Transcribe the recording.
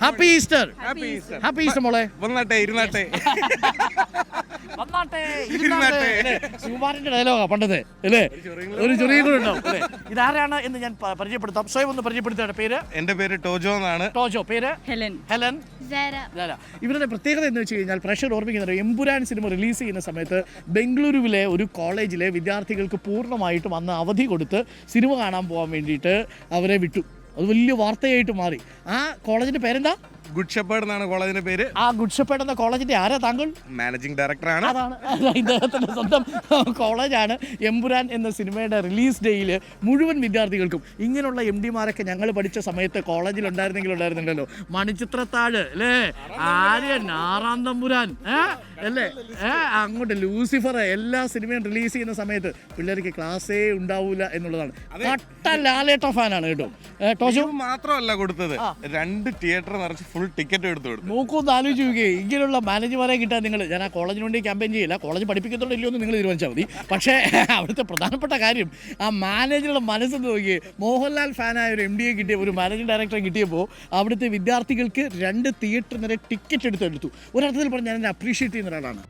Happy Easter. Happy Easter മോളെ. വന്നാട്ടെ ഇരുന്നാട്ടെ. സുകുമാരന്റെ ഡയലോഗാ പണ്ടത് അല്ലേ? ഒരു ചെറിയ കൂടെ ഉണ്ടാവും അല്ലേ? ഇതാരാണ് എന്ന് ഞാൻ പരിചയപ്പെടുത്താം. സ്വയം ഒന്ന് പരിചയപ്പെടുത്തുകയാണ്. പേര്? എന്റെ പേര് ടോജോ എന്നാണ്. ടോജോ. പേര്? ഹെലൻ. ഇവരുടെ പ്രത്യേകത എന്ന് വെച്ച് കഴിഞ്ഞാൽ പ്രഷർ ഓർമ്മിക്കുന്നത് എമ്പുരാൻ സിനിമ റിലീസ് ചെയ്യുന്ന സമയത്ത് ബംഗളൂരുവിലെ ഒരു കോളേജിലെ വിദ്യാർത്ഥികൾക്ക് പൂർണ്ണമായിട്ടും അന്ന് അവധി കൊടുത്ത് സിനിമ കാണാൻ പോകാൻ വേണ്ടിയിട്ട് അവരെ വിട്ടു. അത് വലിയ വാർത്തയായിട്ട് മാറി. ആ കോളേജിന്റെ പേരെന്താ? ഗുഡ് ഷെപ്പേർഡ് എന്നാണ് കോളേജിന്റെ പേര്. ആ ഗുഡ് ഷെപ്പേർഡ് എന്ന കോളേജിന്റെ ആരാ താങ്കൾ? മാനേജിംഗ് ഡയറക്ടറാണ്. അതാണ് ഇദ്ദേഹത്തിന്റെ സ്വന്തം കോളേജാണ്. എമ്പുരാൻ എന്ന സിനിമയുടെ റിലീസ് ഡേയിൽ മുഴുവൻ വിദ്യാർത്ഥികൾക്കും ഇങ്ങനെയുള്ള MD-മാരൊക്കെ ഞങ്ങൾ പഠിച്ച സമയത്ത് കോളേജിൽ ഉണ്ടായിരുന്നുണ്ടല്ലോ. മണിച്ചിത്രത്താഴ് അല്ലേ? ആര്യൻ, ആറാം തമ്പുരാൻ അല്ലേ? അങ്ങോട്ട് ലൂസിഫർ, എല്ലാ സിനിമയും റിലീസ് ചെയ്യുന്ന സമയത്ത് പിള്ളേർക്ക് ക്ലാസ്സേ ഉണ്ടാവൂല എന്നുള്ളതാണ്. കട്ട ലാലേട്ട ഫാനാണ് കേട്ടോ. ടോജോ മാത്രമല്ല കൊടുത്തത്, 2 തിയേറ്റർ നിറച്ച് ഫുൾ ടിക്കറ്റ് എടുത്തു കൊടുത്തു. നോക്കൊന്ന് ആലോചിച്ച് നോക്കിയേ, ഇങ്ങനെയുള്ള മാനേജർമാരെ കിട്ടാൻ നിങ്ങൾ. ഞാൻ ആ കോളേജിന് വേണ്ടി ക്യാമ്പയിൻ ചെയ്യില്ല, കോളേജ് പഠിപ്പിക്കത്തുണ്ടോ ഇല്ലയോ എന്ന് നിങ്ങൾ തീരുമാനിച്ചാൽ മതി. പക്ഷേ അവിടുത്തെ പ്രധാനപ്പെട്ട കാര്യം ആ മാനേജറുടെ മനസ്സെന്ന് നോക്കിയേ. മോഹൻലാൽ ഫാനായ ഒരു MD-യെ കിട്ടിയ, ഒരു മാനേജിംഗ് ഡയറക്ടറെ കിട്ടിയപ്പോൾ അവിടുത്തെ വിദ്യാർത്ഥികൾക്ക് 2 തിയേറ്റർ നിറയെ ടിക്കറ്റ് എടുത്തു. ഒരർത്ഥത്തിൽ പറഞ്ഞാൽ ഞാൻ അപ്രീഷിയേറ്റ് ചെയ്യുന്ന ഒരാളാണ്.